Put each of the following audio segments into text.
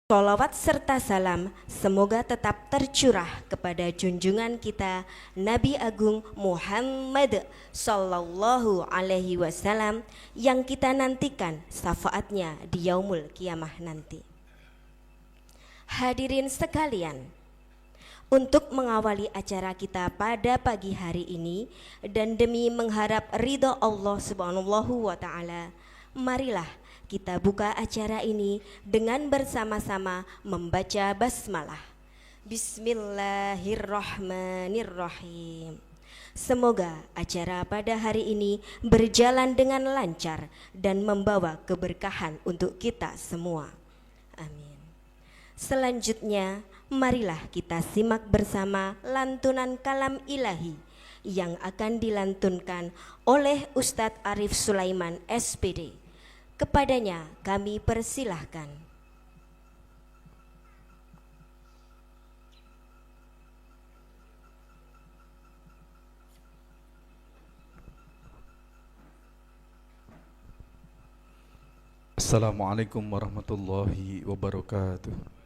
Sholawat serta salam semoga tetap tercurah kepada junjungan kita Nabi Agung Muhammad Sallallahu Alaihi Wasallam yang kita nantikan syafaatnya di yaumul kiamah nanti. Hadirin sekalian, untuk mengawali acara kita pada pagi hari ini dan demi mengharap ridha Allah Subhanahu wa Ta'ala, marilah kita buka acara ini dengan bersama-sama membaca basmalah. Bismillahirrahmanirrahim. Semoga acara pada hari ini berjalan dengan lancar dan membawa keberkahan untuk kita semua. Amin. Selanjutnya, marilah kita simak bersama lantunan kalam ilahi yang akan dilantunkan oleh Ustadz Arif Sulaiman SPD. Kepadanya kami persilahkan. Assalamualaikum warahmatullahi wabarakatuh.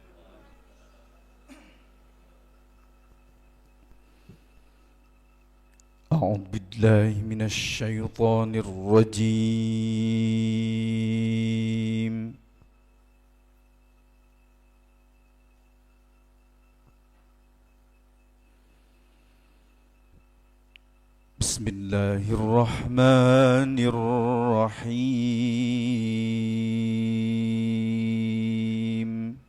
A'udzu billahi minasy syaithanir rajim. Bismillahirrahmanirrahim.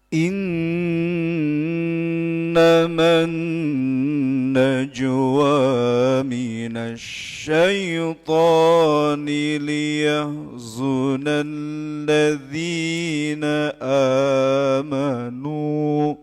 إنما النجوى من الشيطان ليحزن الذين آمنوا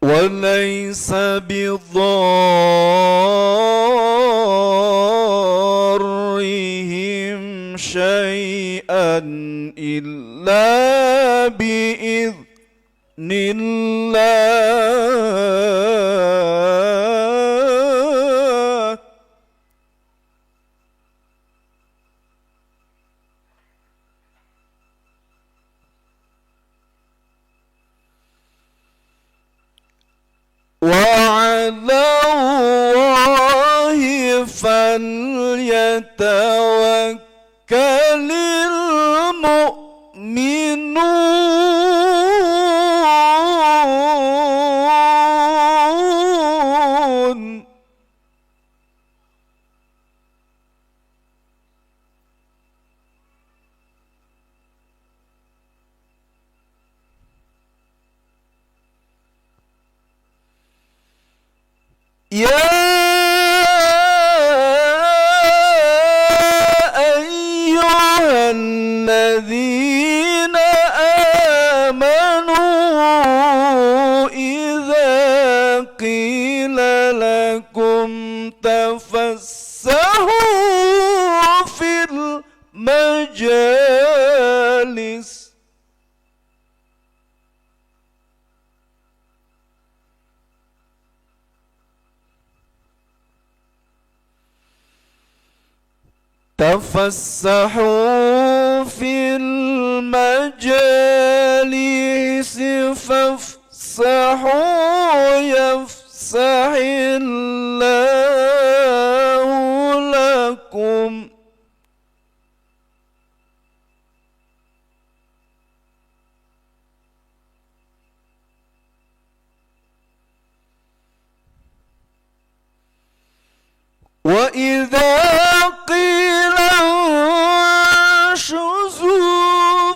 وليس بضارهم شيئا إلا بإذن الله وعلى الله فليتوكل المؤمنون يا أيها الذين آمنوا إذا قيل لكم تفسحوا في المجالس فافسحوا يفسح الله لكم وإذا قيل انشزوا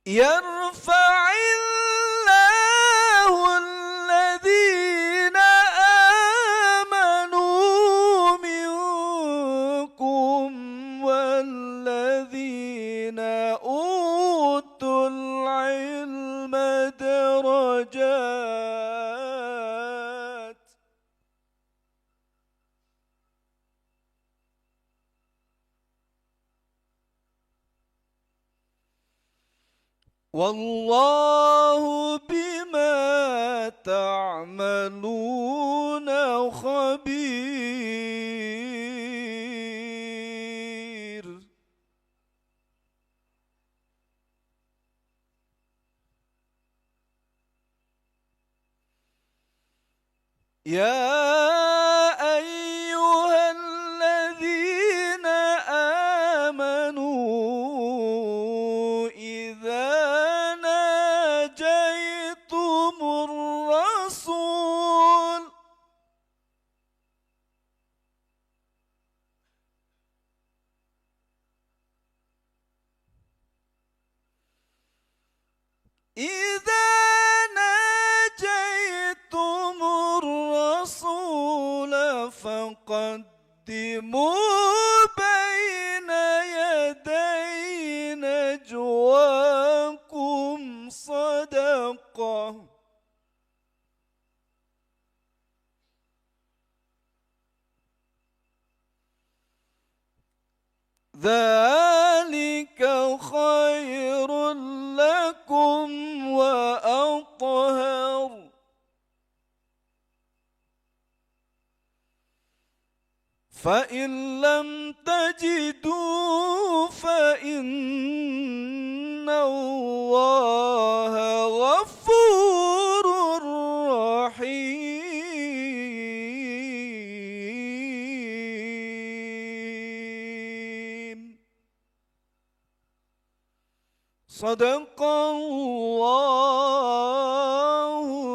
يرفع الله الذين آمنوا منكم والذين أوتوا العلم درجات. والله بما تعملون خبير. يا أيها الذين آمنوا إذا ناجيتم الرسول فقدموا بين يدي نجواكم صدقة. ذلك خير لكم وأطهر. فإن لم تجدوا فإن الله غفور رحيم. صدق الله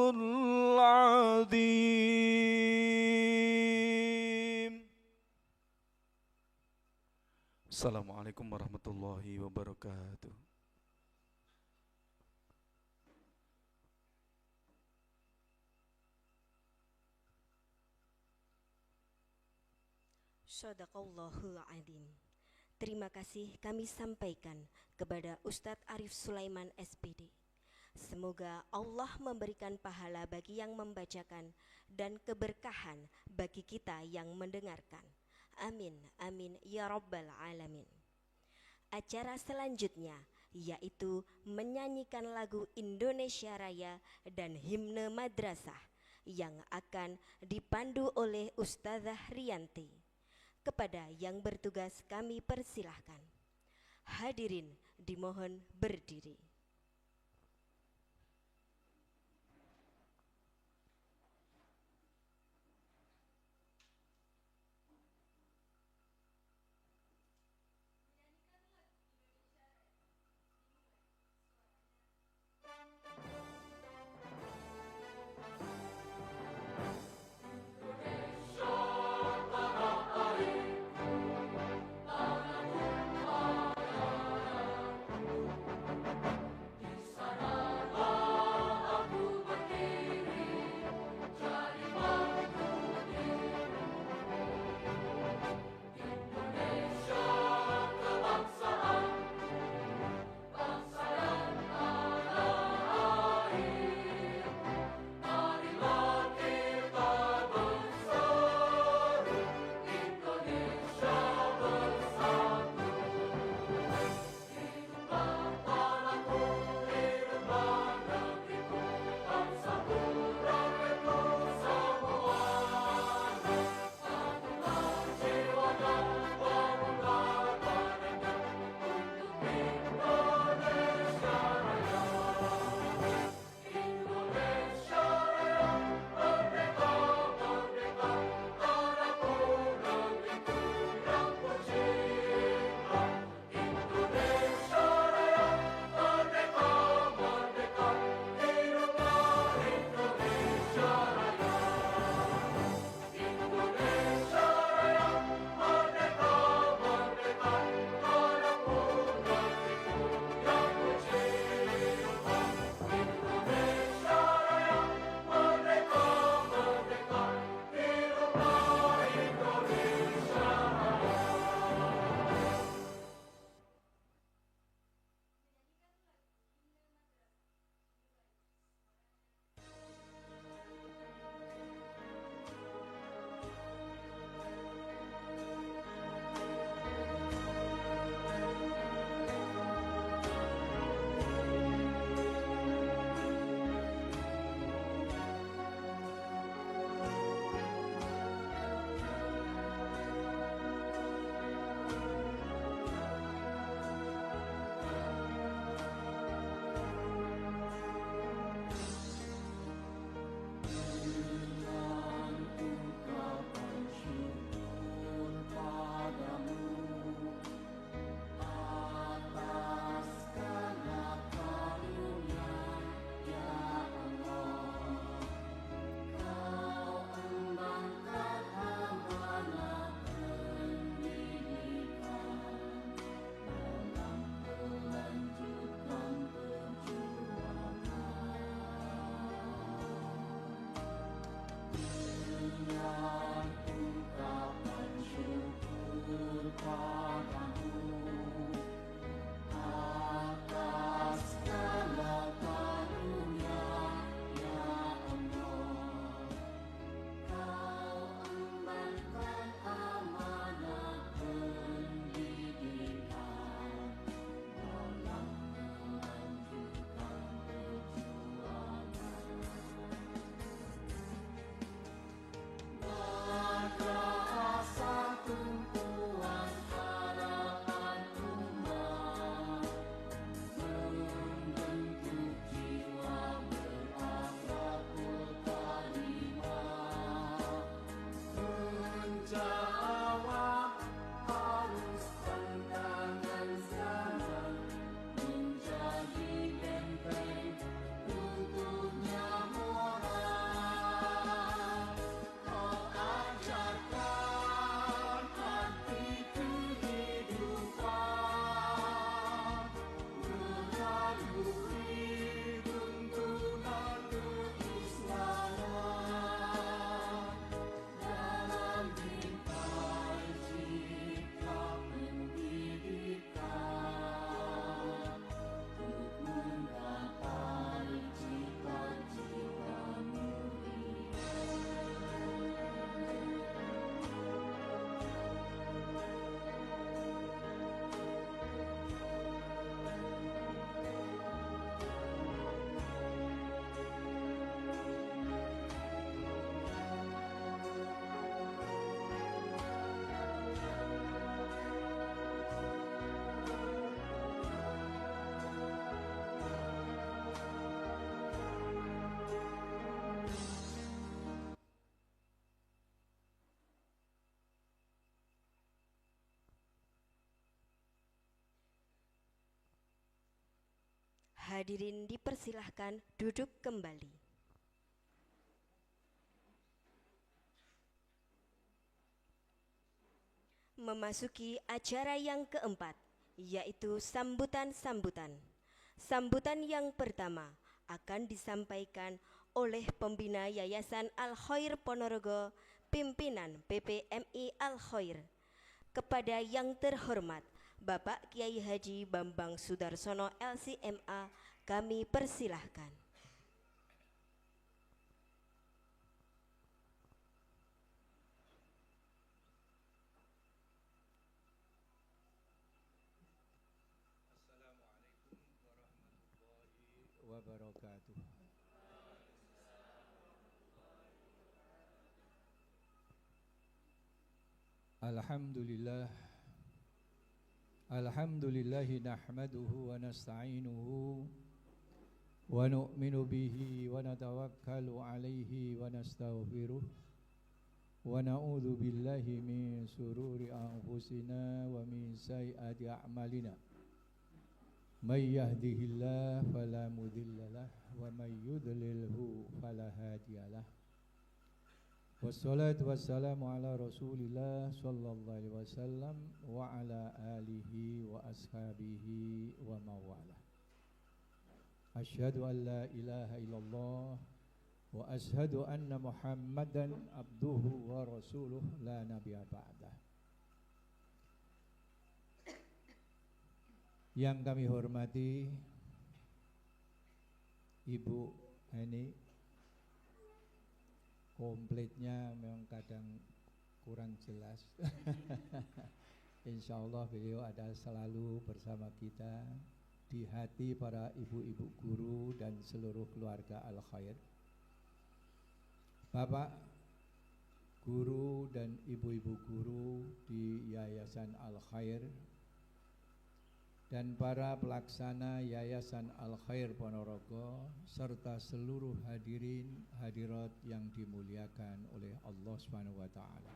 العظيم. Assalamualaikum warahmatullahi wabarakatuh. Shadaqallahul adzim. Terima kasih kami sampaikan kepada Ustadz Arif Sulaiman SPD. Semoga Allah memberikan pahala bagi yang membacakan dan keberkahan bagi kita yang mendengarkan. Amin, amin, ya rabbal alamin. Acara selanjutnya yaitu menyanyikan lagu Indonesia Raya dan himne madrasah yang akan dipandu oleh Ustazah Rianti. Kepada yang bertugas kami persilahkan. Hadirin dimohon berdiri. Hadirin dipersilahkan duduk kembali. Memasuki acara yang keempat, yaitu sambutan-sambutan. Sambutan yang pertama akan disampaikan oleh pembina Yayasan Al-Khair Ponorogo, pimpinan PPMI Al-Khair. Kepada yang terhormat Bapak Kiai Haji Bambang Sudarsono LCMA, kami persilahkan. Assalamualaikum warahmatullahi wabarakatuh. Alhamdulillah. Alhamdulillahi nahmaduhu wa nasta'inuhu wa nu'minu bihi wa natawakkalu alaihi wa nastaghfiruh wa na'udzu billahi min sururi anfusina wa min sayyiati a'malina. May yahdihillahu fala mudhillalah wa may yudlilhu fala hadiyalah. Wassalatu wassalamu ala Rasulillah sallallahu alaihi wasallam wa ala alihi wa ashabihi wa mawala. Asyhadu an la ilaha illallah wa asyhadu anna Muhammadan abduhu wa rasuluh la nabiyya ba'dah. Yang kami hormati Ibu Eni, komplitnya memang kadang kurang jelas. Insya Allah beliau ada selalu bersama kita di hati para ibu-ibu guru dan seluruh keluarga Al-Khair. Bapak guru dan ibu-ibu guru di Yayasan Al-Khair dan para pelaksana Yayasan Al-Khair Ponorogo serta seluruh hadirin hadirat yang dimuliakan oleh Allah Subhanahu wa taala.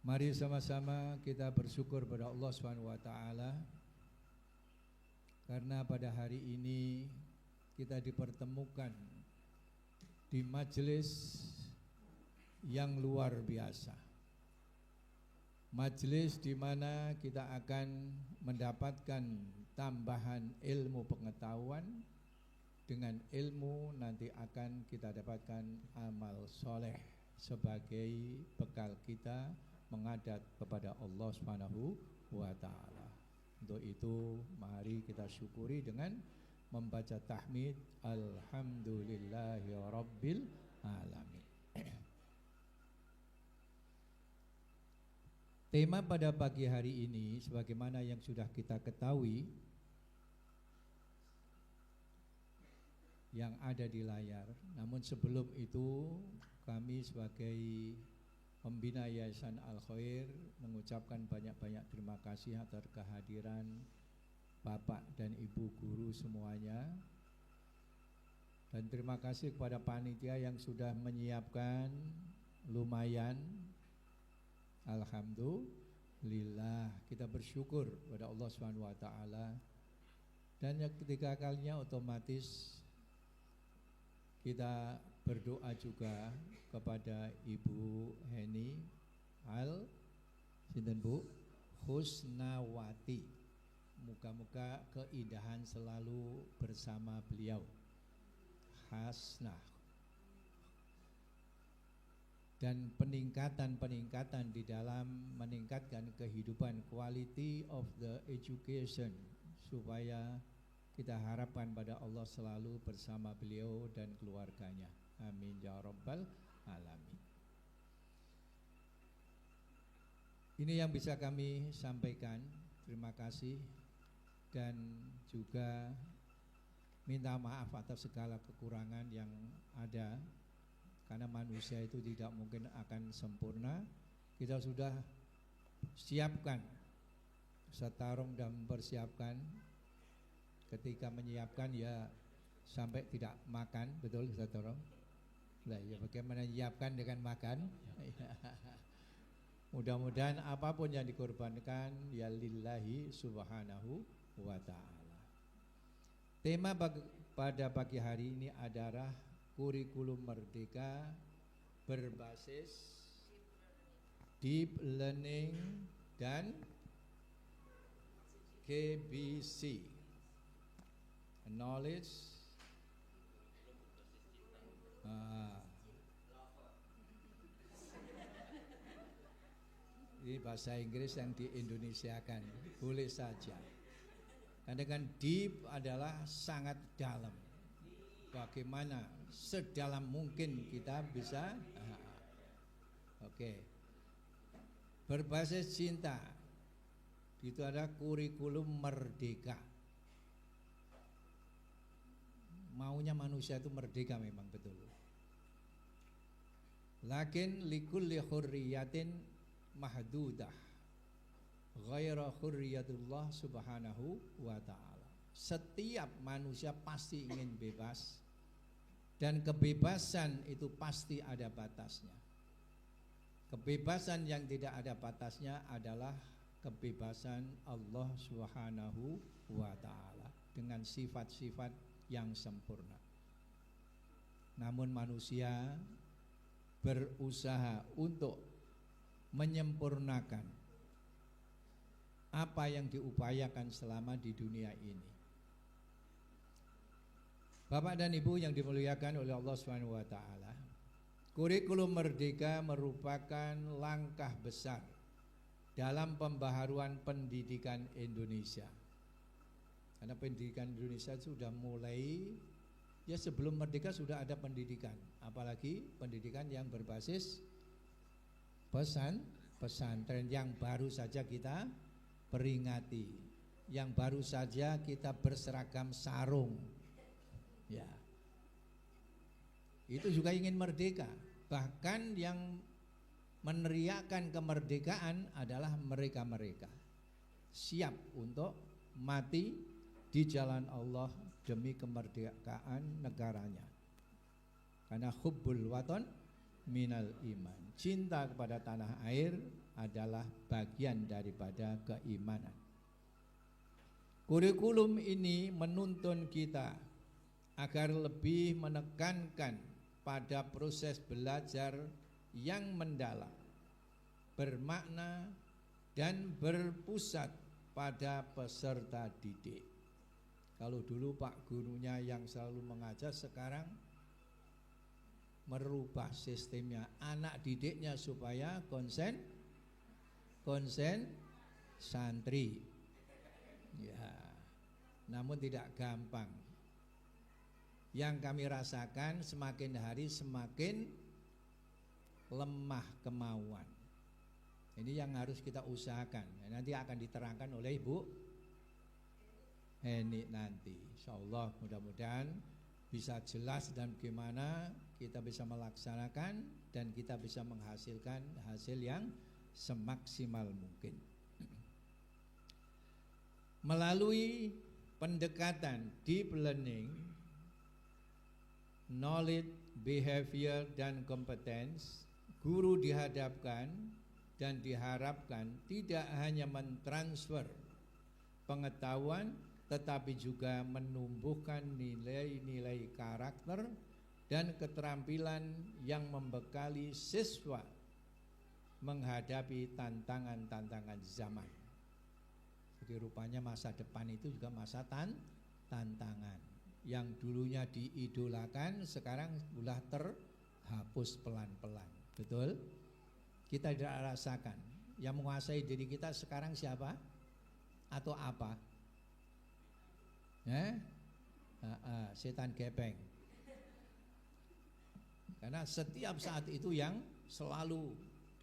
Mari sama-sama kita bersyukur pada Allah Subhanahu wa taala karena pada hari ini kita dipertemukan di majelis yang luar biasa. Majelis di mana kita akan mendapatkan tambahan ilmu pengetahuan Dengan ilmu nanti akan kita dapatkan amal soleh sebagai bekal kita menghadap kepada Allah Subhanahu wa ta'ala. Untuk itu mari kita syukuri dengan membaca tahmid Alhamdulillahi Rabbil Alamin. Tema pada pagi hari ini sebagaimana yang sudah kita ketahui yang ada di layar. Namun sebelum itu kami sebagai pembina Yayasan Al-Khair mengucapkan banyak-banyak terima kasih atas kehadiran Bapak dan Ibu guru semuanya. Dan terima kasih kepada panitia yang sudah menyiapkan lumayan. Alhamdulillah, kita bersyukur kepada Allah Subhanahu wa taala. Dan yang ketiga kalinya otomatis kita berdoa juga kepada Ibu Heni Sinten Bu Husnawati. Muka-muka keindahan selalu bersama beliau. Hasnah. Dan peningkatan di dalam meningkatkan kehidupan, quality of the education, supaya kita harapkan pada Allah selalu bersama beliau dan keluarganya. Amin ya rabbal alamin. Ini yang bisa kami sampaikan. Terima kasih dan juga minta maaf atas segala kekurangan yang ada. Karena manusia itu tidak mungkin akan sempurna. Kita sudah siapkan setarung dan mempersiapkan. Ketika menyiapkan ya sampai tidak makan, betul setarung? Lah ya bagaimana menyiapkan dengan makan? Mudah-mudahan apapun yang dikorbankan ya lillahi subhanahu wa ta'ala. Tema pada pagi hari ini adalah kurikulum merdeka berbasis deep learning dan KBC, knowledge ini bahasa Inggris yang diindonesiakan, boleh saja. Karena dengan deep adalah sangat dalam. Bagaimana sedalam mungkin kita bisa berbasis cinta. Itu ada kurikulum merdeka. Maunya manusia itu merdeka memang betul. Lakin likulli hurriyatin mahdudah ghaira hurriyatullah subhanahu wa ta'ala. Setiap manusia pasti ingin bebas, dan kebebasan itu pasti ada batasnya. Kebebasan yang tidak ada batasnya adalah kebebasan Allah Subhanahu wa ta'ala dengan sifat-sifat yang sempurna. Namun manusia berusaha untuk menyempurnakan apa yang diupayakan selama di dunia ini. Bapak dan Ibu yang dimuliakan oleh Allah Subhanahu wa taala, kurikulum merdeka merupakan langkah besar dalam pembaharuan pendidikan Indonesia. Karena pendidikan Indonesia sudah mulai, ya sebelum merdeka sudah ada pendidikan, apalagi pendidikan yang berbasis pesantren yang baru saja kita peringati, yang baru saja kita berseragam sarung. Ya, itu juga ingin merdeka. Bahkan yang meneriakkan kemerdekaan adalah mereka-mereka siap untuk mati di jalan Allah demi kemerdekaan negaranya. Karena hubbul waton minal iman, cinta kepada tanah air adalah bagian daripada keimanan. Kurikulum ini menuntun kita agar lebih menekankan pada proses belajar yang mendalam, bermakna, dan berpusat pada peserta didik. Kalau dulu Pak gurunya yang selalu mengajar, sekarang merubah sistemnya, anak didiknya supaya konsen santri. Ya, namun tidak gampang. Yang kami rasakan semakin hari semakin lemah kemauan. Ini yang harus kita usahakan. Nanti akan diterangkan oleh Ibu Heni nanti. Insyaallah mudah-mudahan bisa jelas dan bagaimana kita bisa melaksanakan dan kita bisa menghasilkan hasil yang semaksimal mungkin. Melalui pendekatan deep learning, knowledge, behavior, dan competence, guru dihadapkan dan diharapkan tidak hanya mentransfer pengetahuan, tetapi juga menumbuhkan nilai-nilai karakter dan keterampilan yang membekali siswa menghadapi tantangan-tantangan zaman. Jadi rupanya masa depan itu juga masa tantangan. Yang dulunya diidolakan sekarang sudah terhapus pelan-pelan. Betul? Kita tidak rasakan. Yang menguasai diri kita sekarang siapa? Atau apa? Setan gepeng. Karena setiap saat itu yang selalu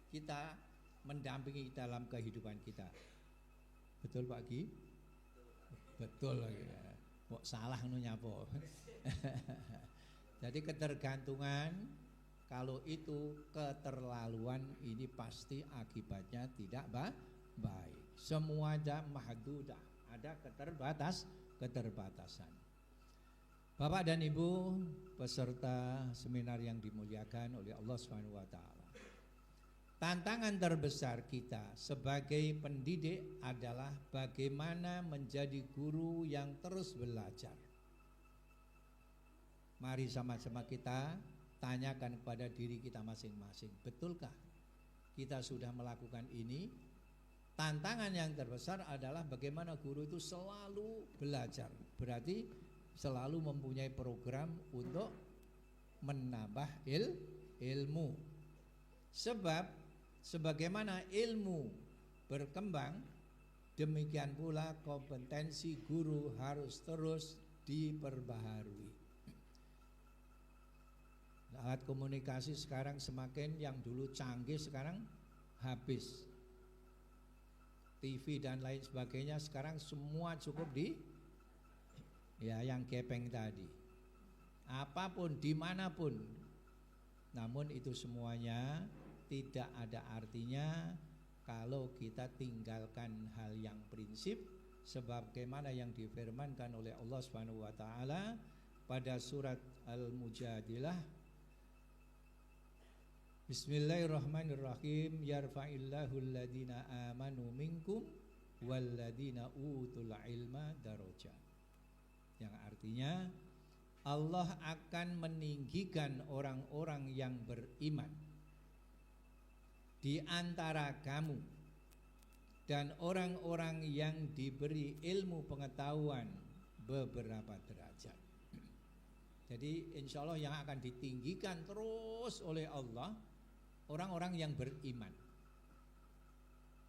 kita mendampingi dalam kehidupan kita. Betul Pak Ki? Betul lagi. Kok salah nu nyapo. Jadi ketergantungan, kalau itu keterlaluan, ini pasti akibatnya tidak baik. Semua ada mahdudah, ada keterbatasan. Bapak dan Ibu peserta seminar yang dimuliakan oleh Allah Subhanahu wa taala. Tantangan terbesar kita sebagai pendidik adalah bagaimana menjadi guru yang terus belajar. Mari sama-sama kita tanyakan kepada diri kita masing-masing, betulkah kita sudah melakukan ini? Tantangan yang terbesar adalah bagaimana guru itu selalu belajar. Berarti selalu mempunyai program untuk menambah ilmu. Sebab sebagaimana ilmu berkembang, demikian pula kompetensi guru harus terus diperbaharui. Alat komunikasi sekarang semakin, yang dulu canggih sekarang habis. TV dan lain sebagainya sekarang semua cukup yang gepeng tadi. Apapun, dimanapun. Namun itu semuanya tidak ada artinya kalau kita tinggalkan hal yang prinsip, sebab bagaimana yang difirmankan oleh Allah Subhanahu wa taala pada surat Al-Mujadilah, Bismillahirrahmanirrahim, yarfa'illahu alladhina amanu minkum walladhina utul ilma darajat. Yang artinya Allah akan meninggikan orang-orang yang beriman di antara kamu dan orang-orang yang diberi ilmu pengetahuan beberapa derajat. Jadi insya Allah yang akan ditinggikan terus oleh Allah orang-orang yang beriman.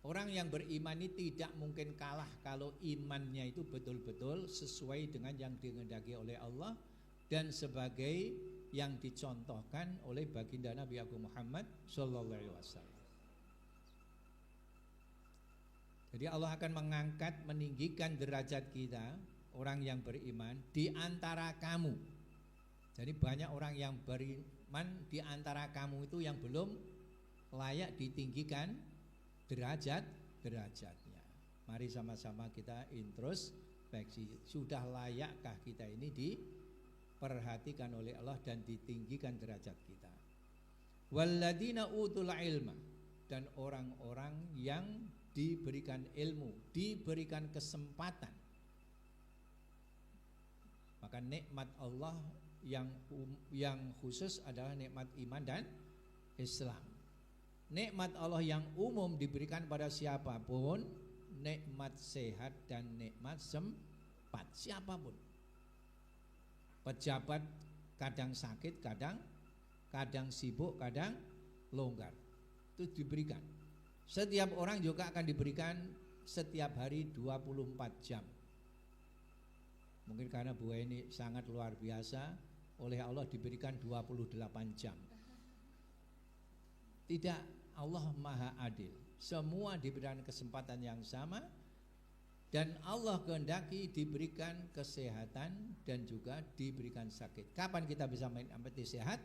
Orang yang beriman ini tidak mungkin kalah kalau imannya itu betul-betul sesuai dengan yang dikehendaki oleh Allah dan sebagai yang dicontohkan oleh baginda Nabi Agung Muhammad sallallahu alaihi wasallam. Jadi Allah akan mengangkat, meninggikan derajat kita, orang yang beriman di antara kamu. Jadi banyak orang yang beriman di antara kamu itu yang belum layak ditinggikan derajatnya. Mari sama-sama kita introspeksi, sudah layakkah kita ini diperhatikan oleh Allah dan ditinggikan derajat kita. Walladzina utul ilma, dan orang-orang yang diberikan ilmu, diberikan kesempatan. Maka nikmat Allah yang khusus adalah nikmat iman dan Islam. Nikmat Allah yang umum diberikan pada siapapun, nikmat sehat dan nikmat cepat, siapapun. Pejabat kadang sakit, kadang sibuk, kadang longgar. Itu diberikan. Setiap orang juga akan diberikan setiap hari 24 jam. Mungkin karena Bu ini sangat luar biasa, oleh Allah diberikan 28 jam. Tidak, Allah Maha Adil. Semua diberikan kesempatan yang sama, dan Allah kehendaki diberikan kesehatan dan juga diberikan sakit. Kapan kita bisa menjadi sehat?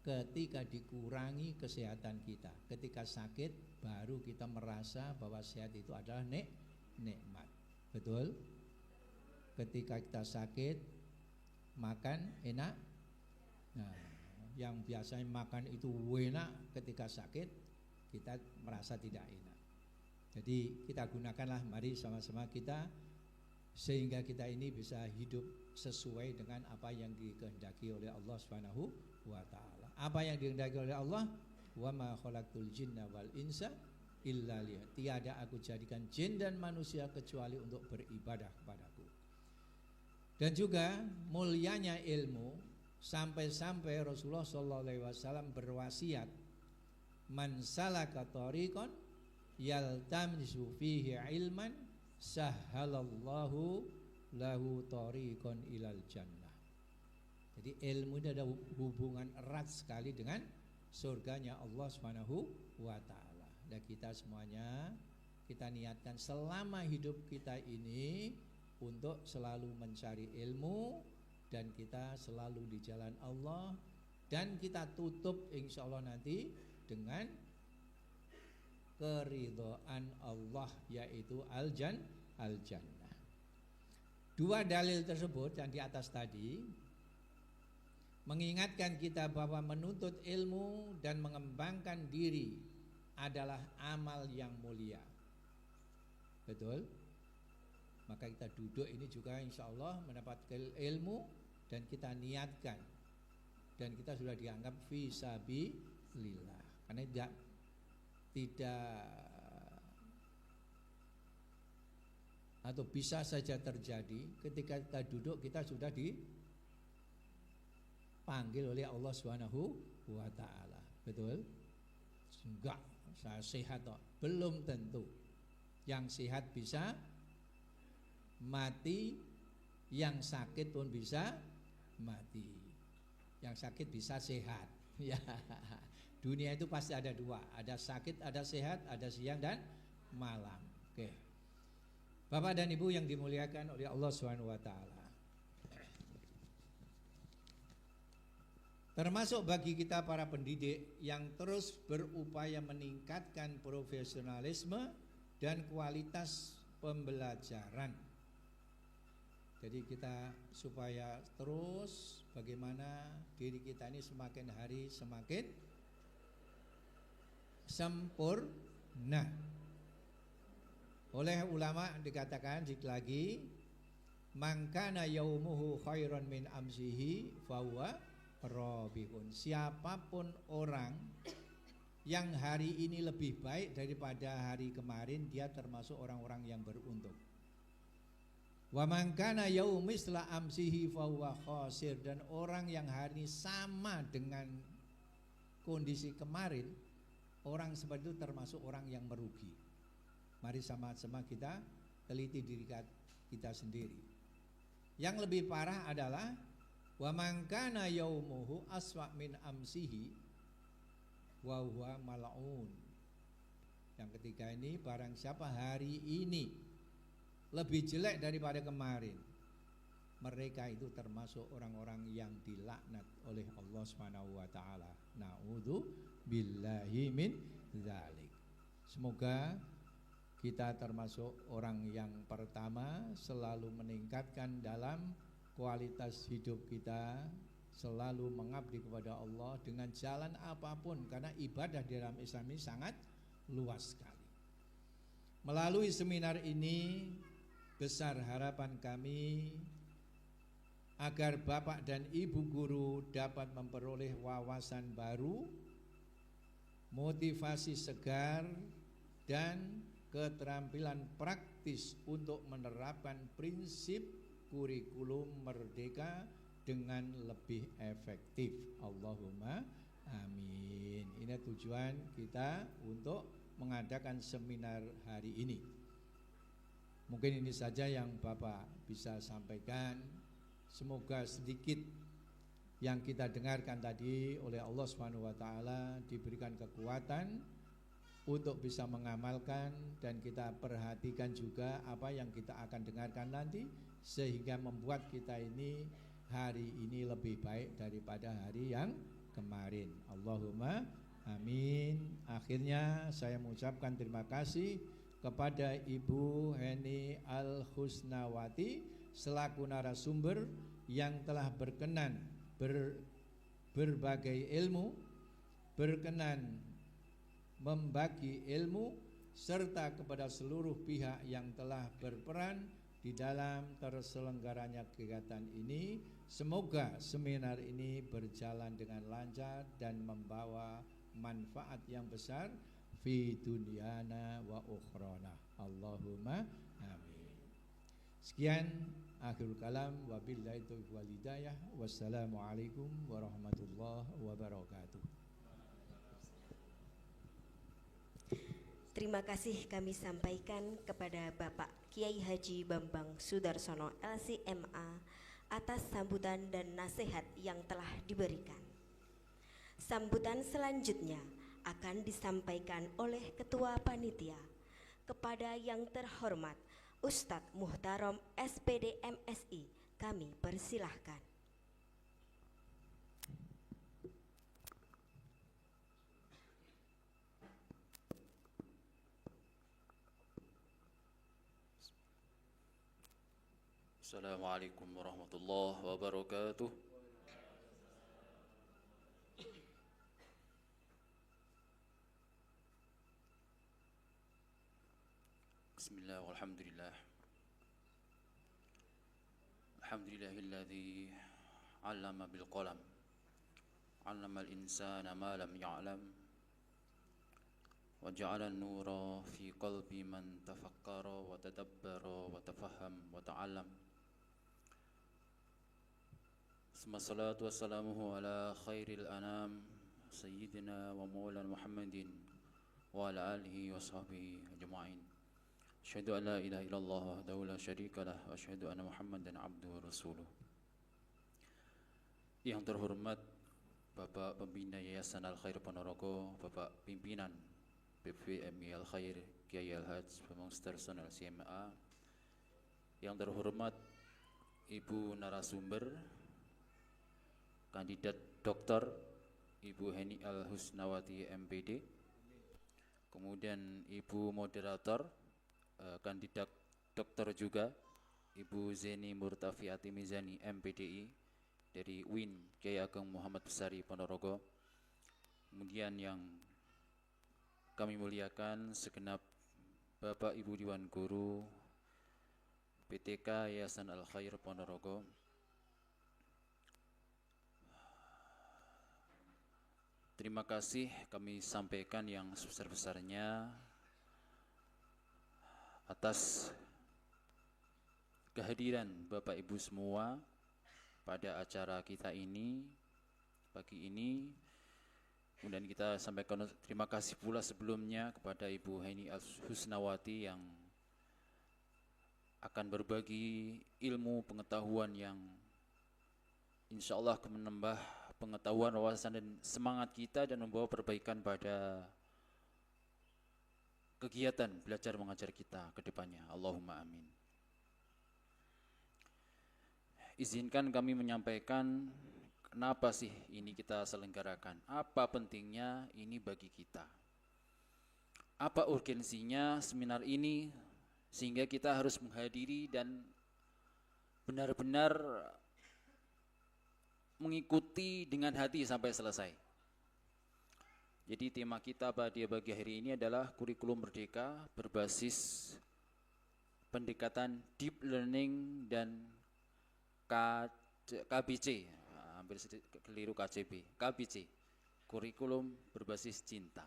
Ketika dikurangi kesehatan kita. Ketika sakit baru kita merasa bahwa sehat itu adalah nikmat. Betul? Ketika kita sakit makan enak. Nah, yang biasanya makan itu enak, ketika sakit kita merasa tidak enak. Jadi kita gunakanlah, mari sama-sama kita, sehingga kita ini bisa hidup sesuai dengan apa yang dikehendaki oleh Allah Subhanahu wa taala. Apa yang dikehendaki oleh Allah? Wa ma khalaqtul jinna wal insa illa liya'budun. Tiada aku jadikan jin dan manusia kecuali untuk beribadah kepadaku. Dan juga mulianya ilmu, sampai-sampai Rasulullah sallallahu alaihi wasallam berwasiat, man salaka tariqan yaltamisu fihi ilman sahhalallahu lahu tariqan ilal jannah. Jadi ilmu itu ada hubungan erat sekali dengan surganya Allah Subhanahu wa taala. Dan kita semuanya kita niatkan selama hidup kita ini untuk selalu mencari ilmu, dan kita selalu di jalan Allah, dan kita tutup insya Allah nanti dengan keridhaan Allah, yaitu al-jannah. Dua dalil tersebut yang di atas tadi mengingatkan kita bahwa menuntut ilmu dan mengembangkan diri adalah amal yang mulia. Betul? Maka kita duduk ini juga insya Allah mendapatkan ilmu, dan kita niatkan, dan kita sudah dianggap fi sabilillah. Karena tidak atau bisa saja terjadi ketika kita duduk kita sudah dipanggil oleh Allah Subhanahu wa taala. Betul? Enggak, saya sehat toh. Belum tentu. Yang sehat bisa mati, yang sakit pun bisa mati. Yang sakit bisa sehat. Ya. Dunia itu pasti ada dua, ada sakit, ada sehat, ada siang dan malam. Oke. Bapak dan Ibu yang dimuliakan oleh Allah Subhanahu wa taala. Termasuk bagi kita para pendidik yang terus berupaya meningkatkan profesionalisme dan kualitas pembelajaran. Jadi kita supaya terus bagaimana diri kita ini semakin hari semakin sempurna. Oleh ulama dikatakan lagi, mangkana yaumuhu khairan min amsihi fahuwa rabihun. Siapapun orang yang hari ini lebih baik daripada hari kemarin, dia termasuk orang-orang yang beruntung. Wa man kana yaumisla amsihi fa huwa khasir, dan orang yang hari ini sama dengan kondisi kemarin, orang seperti itu termasuk orang yang merugi. Mari sama-sama kita teliti diri kita sendiri. Yang lebih parah adalah wa man kana yaumuhu aswa min amsihi wa huwa mal'un. Yang ketiga ini, barang siapa hari ini lebih jelek daripada kemarin, mereka itu termasuk orang-orang yang dilaknat oleh Allah Subhanahu wa taala. Na'udzu billahi min dzalik. Semoga kita termasuk orang yang pertama selalu meningkatkan dalam kualitas hidup kita, selalu mengabdi kepada Allah dengan jalan apapun, karena ibadah di dalam Islam ini sangat luas sekali. Melalui seminar ini, besar harapan kami agar Bapak dan Ibu guru dapat memperoleh wawasan baru, motivasi segar, dan keterampilan praktik praktis untuk menerapkan prinsip kurikulum merdeka dengan lebih efektif. Allahumma amin. Ini tujuan kita untuk mengadakan seminar hari ini. Mungkin ini saja yang Bapak bisa sampaikan. Semoga sedikit yang kita dengarkan tadi oleh Allah Subhanahu wa taala diberikan kekuatan untuk bisa mengamalkan, dan kita perhatikan juga apa yang kita akan dengarkan nanti sehingga membuat kita ini hari ini lebih baik daripada hari yang kemarin. Allahumma amin. Akhirnya saya mengucapkan terima kasih kepada Ibu Heni Al-Husnawati selaku narasumber yang telah berkenan berbagai ilmu, berkenan membagi ilmu, serta kepada seluruh pihak yang telah berperan di dalam terselenggaranya kegiatan ini. Semoga seminar ini berjalan dengan lancar dan membawa manfaat yang besar fi dunyana wa ukhrana. Allahumma amin. Sekian akhirul kalam, wabillahi taufiq wal hidayah. Wassalamualaikum warahmatullahi wabarakatuh. Terima kasih kami sampaikan kepada Bapak Kiai Haji Bambang Sudarsono LCMA atas sambutan dan nasihat yang telah diberikan. Sambutan selanjutnya akan disampaikan oleh Ketua Panitia kepada yang terhormat Ustadz Muhtarom SPD MSI. Kami persilahkan. Assalamualaikum warahmatullahi wabarakatuh. Bismillah walhamdulillah. Alhamdulillahilladzi 'allama bil qalam, 'allama al-insana ma lam ya'lam, wa ja'ala an-nura fi qalbi man tafakkara wa tadabbara wa tafahham wa ta'allam. Salatu wassalamuhu ala khairil anam sayyidina wa maulana Muhammadin wa ala alihi wa sahbihi ajma'in. Asyhadu an la ilaha illallah wahdahu la syarika lah wa asyhadu anna Muhammadan abduhu wa rasuluh. Yang terhormat Bapak Pembina Yayasan Al-Khair Ponorogo, Bapak Pimpinan PPMI Al-Khair Kiai Al-Haj Bambang Sudarsono LCMA, yang terhormat Ibu narasumber Kandidat Doktor Ibu Heni Al-Husnawati MPD, kemudian Ibu Moderator Kandidat Doktor juga Ibu Zeni Murtafiati Mizani MPDI dari UIN Kiai Ageng Muhammad Besari Ponorogo, kemudian yang kami muliakan segenap Bapak Ibu Dewan Guru PTK Yayasan Al-Khair Ponorogo, terima kasih kami sampaikan yang sebesar-besarnya atas kehadiran Bapak Ibu semua pada acara kita ini pagi ini. Kemudian kita sampaikan terima kasih pula sebelumnya kepada Ibu Heni Al-Husnawati yang akan berbagi ilmu pengetahuan yang insya Allah akan menambah pengetahuan, wawasan dan semangat kita dan membawa perbaikan pada kegiatan belajar mengajar kita ke depannya. Allahumma amin. Izinkan kami menyampaikan kenapa sih ini kita selenggarakan, apa pentingnya ini bagi kita, apa urgensinya seminar ini sehingga kita harus menghadiri dan benar-benar mengikuti dengan hati sampai selesai. Jadi tema kita pada pagi hari ini adalah kurikulum merdeka berbasis pendekatan deep learning dan KBC, hampir keliru KCB, KBC, kurikulum berbasis cinta.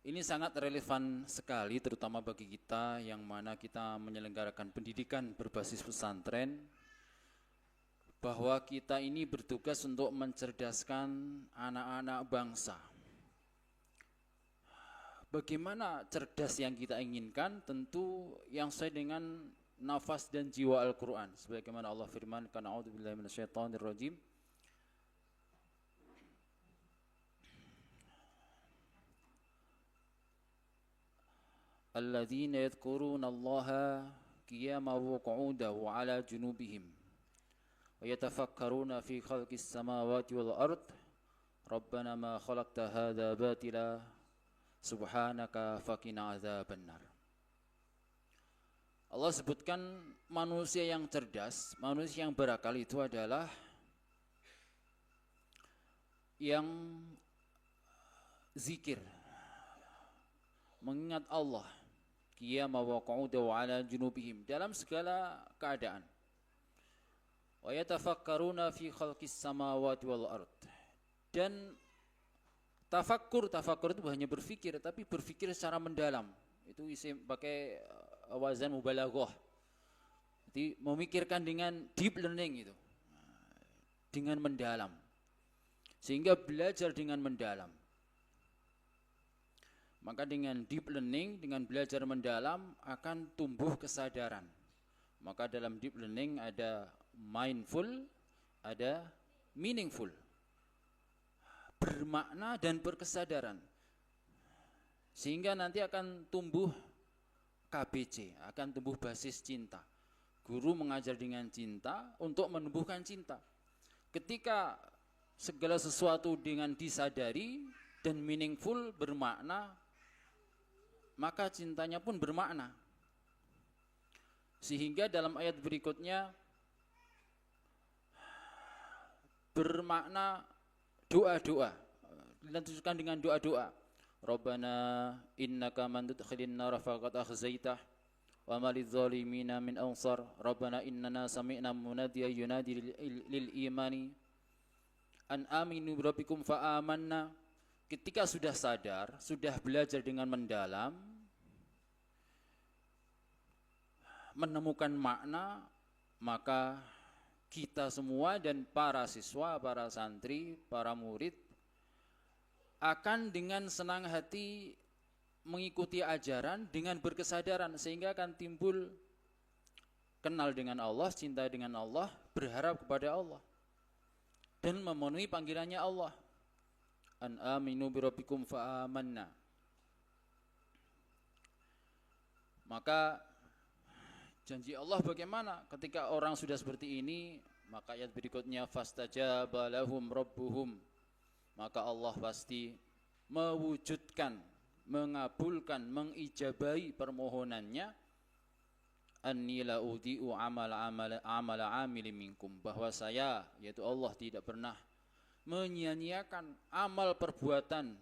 Ini sangat relevan sekali terutama bagi kita yang mana kita menyelenggarakan pendidikan berbasis pesantren, bahwa kita ini bertugas untuk mencerdaskan anak-anak bangsa. Bagaimana cerdas yang kita inginkan? Tentu yang sesuai dengan nafas dan jiwa Al-Quran. Sebagaimana Allah firmankan, a'udzubillahi minasyaitonirrajim. Alladzina yadhkuruna Allaha qiyaman wa qu'udan wa 'ala junubihim wa yatafakkaruna fi khalqis samawati wal ard. Rabbana ma khalaqta hadza batila subhanaka faqina adzabannar. Allah sebutkan manusia yang cerdas, manusia yang berakal itu adalah yang zikir, mengingat Allah, qiyama wa qu'uda wa 'ala junubihim, dalam segala keadaan. Wa yatafakkaruna fi khalqis samawati wal ard. Dan tafakkur itu hanya berpikir, tapi berpikir secara mendalam. Itu isim pakai wazan mubalaghah. Jadi memikirkan dengan deep learning itu. Dengan mendalam. Sehingga belajar dengan mendalam. Maka dengan deep learning, dengan belajar mendalam akan tumbuh kesadaran. Maka dalam deep learning ada mindful, ada meaningful. Bermakna dan berkesadaran. Sehingga nanti akan tumbuh KBC, akan tumbuh basis cinta. Guru mengajar dengan cinta untuk menumbuhkan cinta. Ketika segala sesuatu dengan disadari dan meaningful, bermakna, maka cintanya pun bermakna. Sehingga dalam ayat berikutnya bermakna doa-doa, dilanjutkan dengan doa-doa. Rabbana innaka man tudkhilin nar faqad akhzaitah wa ma lidh-dhalimina min ansar. Rabbana innana sami'na munadiyan yunadi lil imani an aminu bi rabbikum fa amanna. Ketika sudah sadar, sudah belajar dengan mendalam, menemukan makna, maka kita semua dan para siswa, para santri, para murid akan dengan senang hati mengikuti ajaran dengan berkesadaran, sehingga akan timbul kenal dengan Allah, cinta dengan Allah, berharap kepada Allah dan memenuhi panggilannya Allah. An aminu bi rabbikum fa amanna. Maka janji Allah bagaimana ketika orang sudah seperti ini? Maka ayat berikutnya fastajaba lahum rabbuhum. Maka Allah pasti mewujudkan, mengabulkan, mengijabahi permohonannya. Anni la udhi'u amala amili minkum, bahwa saya, yaitu Allah, tidak pernah menyia-nyiakan amal perbuatan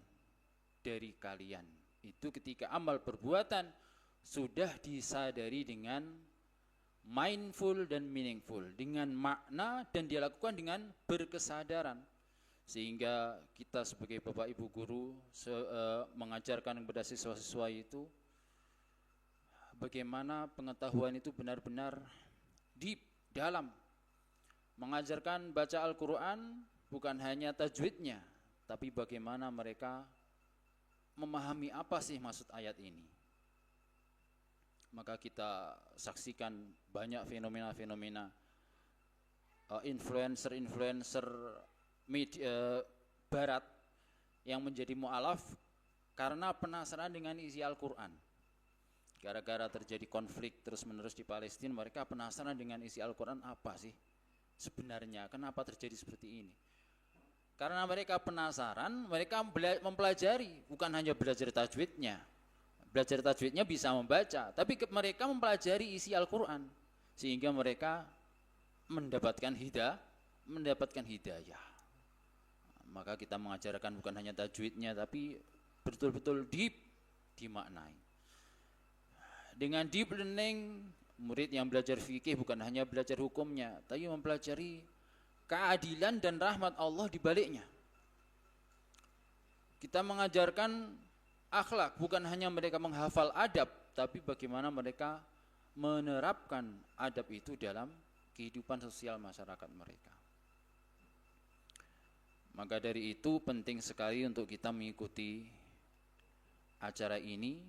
dari kalian. Itu ketika amal perbuatan sudah disadari dengan mindful dan meaningful, dengan makna, dan dia lakukan dengan berkesadaran. Sehingga kita sebagai bapak ibu guru mengajarkan kepada siswa-siswa itu bagaimana pengetahuan itu benar-benar deep, dalam. Mengajarkan baca Al-Quran bukan hanya tajwidnya, tapi bagaimana mereka memahami apa sih maksud ayat ini. Maka kita saksikan banyak fenomena-fenomena influencer media barat yang menjadi mu'alaf karena penasaran dengan isi Al-Quran. Gara-gara terjadi konflik terus-menerus di Palestina, mereka penasaran dengan isi Al-Quran apa sih sebenarnya, kenapa terjadi seperti ini. Karena mereka penasaran, mereka mempelajari, bukan hanya belajar tajwidnya. Belajar tajwidnya bisa membaca, tapi mereka mempelajari isi Al-Quran, sehingga mereka mendapatkan hidayah. Maka kita mengajarkan bukan hanya tajwidnya, tapi betul-betul deep dimaknai. Dengan deep learning, murid yang belajar fikih bukan hanya belajar hukumnya, tapi mempelajari keadilan dan rahmat Allah di baliknya. Kita mengajarkan akhlak, bukan hanya mereka menghafal adab, tapi bagaimana mereka menerapkan adab itu dalam kehidupan sosial masyarakat mereka. Maka dari itu penting sekali untuk kita mengikuti acara ini